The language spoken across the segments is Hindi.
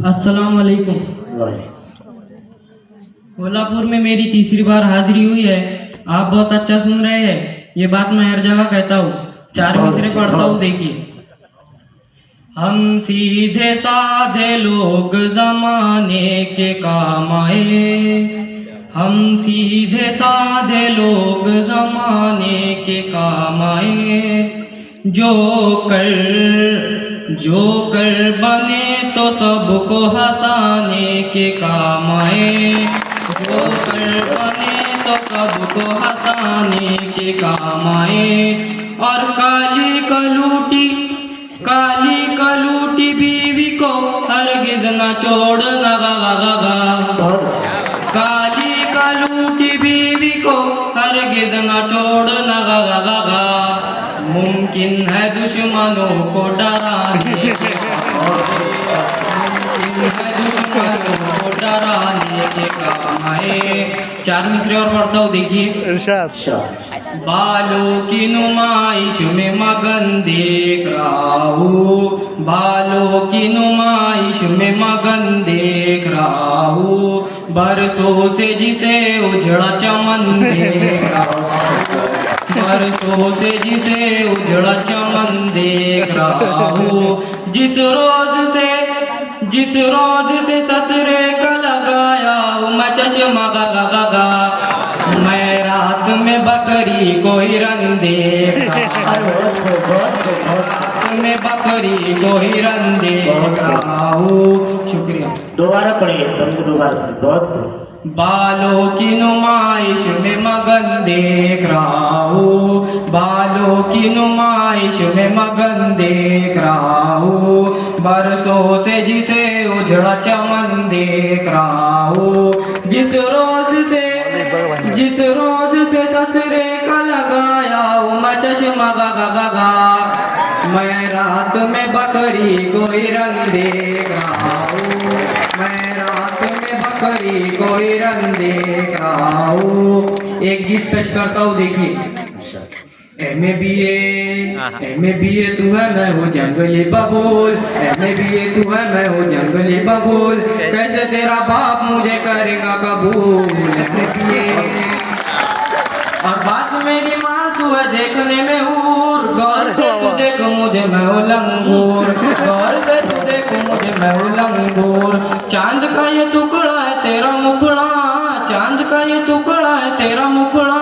अस्सलाम वालेकुम। कोल्हापुर में मेरी तीसरी बार हाजिरी हुई है। आप बहुत अच्छा सुन रहे हैं, ये बात मैं हर जगह कहता हूँ। 4 मिसरे पढ़ता हूँ, देखिए। हम सीधे साधे लोग जमाने के काम आए, हम सीधे साधे लोग जमाने के काम आए। जो कर बने तो सबको हंसाने के काम आए, जो कर बने तो सबको हंसाने के काम आए। और काली कलूटी बीवी को हरगिज न छोड़ना गा गा गा गा। काली कलूटी बीवी को हरगिज न छोड़ना गा गा गा गा। मुमकिन है दुश्मनों को डराने, मुमकिन है दुश्मनों को डराने के काम आए। 4 मिसरे और पढ़ता हूँ, देखिए। बालों की नुमाइश में मगन देख रहा हूँ, बालों की नुमाइश में मगन देख रहा हूँ। बरसों से जिसे उजड़ा चमन देख रहा हूँ, बरसों से जिसे उजड़ा चमन देख रहा हूँ। जिस रोज से ससुरे का लगाया हूँ मैं चश्मा गा गा गा गा। मैं रात में बकरी को हिरन देखा, रात में बकरी को हिरन देख रहा हूँ। शुक्रिया। दोबारा पढ़िए, दोबारा पढ़िए, बहुत। बालों की नुमाइश में मगन देख रहा हूँ, बालों की नुमाइश में मगन देख रहा हूँ। बरसों से जिसे उजड़ा चमन देख रहा हूँ। जिस रोज से ससुरे का लगाया हूँ मैं चश्मा गा गा गा गा। मैं रात में बकरी को हिरन देख रहा हूँ, मैं रात में बकरी को हिरन देख रहा हूँ। एक गीत पेश करता हूँ, देखिए। एमे बी ए तू है, मैं हूँ जंगली बबूल। एमे बी ए तू है, मैं हूँ जंगली बबूल। कैसे तेरा बाप मुझे करेगा कबूल। और बात मेरी मान, तू है देखने में हूर। गौर से तू देख मुझे, मैं हूँ लंगूर। गौर से तू देख मुझे, मैं हूँ लंगूर। चांद का ये टुकड़ा है तेरा मुखड़ा, चांद का ये टुकड़ा है तेरा मुखड़ा।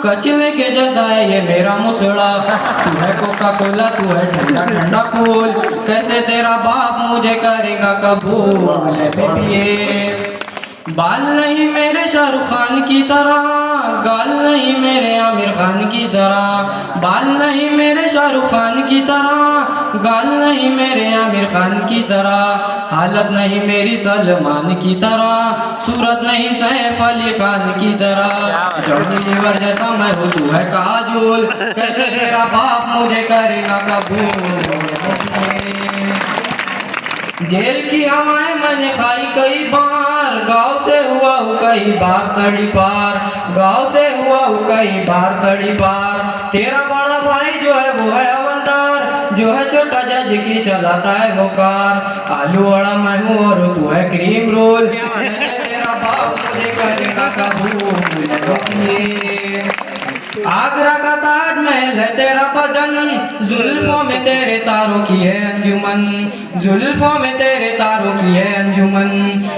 कचवे के जैसा है ये मेरा मुसड़ा। तू है कोका कोला, तू है ठंडा ठंडा कूल। कैसे तेरा बाप मुझे करेगा कबूल। बाल नहीं मेरे शाहरुख खान की तरह, गाल नहीं मेरे आमिर खान की तरह। बाल नहीं मेरे शाहरुख खान की तरह, गाल नहीं मेरे आमिर खान की तरह। हालत नहीं मेरी सलमान की तरह, सूरत नहीं सैफ अली खान की तरह। जॉनी लीवर जैसा मैं हूँ, तू है काजोल। कैसे तेरा बाप मुझे करेगा कबूल। जेल की हवाएं मैंने खाई कई बार, गांव से हुआ हूँ कई बार तड़ी पार। गांव से हुआ हूँ कई बार तड़ी पार। तेरा बड़ा भाई जो है वो है हवलदार, जो है छोटा जज की चलाता है वो कार। आलू वड़ा मैं हूँ और तू है क्रीम रोल। तेरा बाप मुझे करेगा कबूल। आगरा का ताजमहल है तेरा बदन, जुल्फों में तेरे तारों की है अंजुमन, जुल्फों में तेरे तारों की है अंजुमन।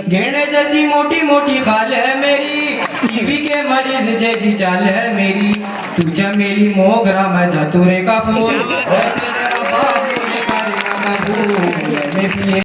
गेंडे जैसी मोटी मोटी खाल है मेरी, टीवी के मरीज जैसी चाल है मेरी। तू चमेली मोगरा मैं धतूरे का फूल।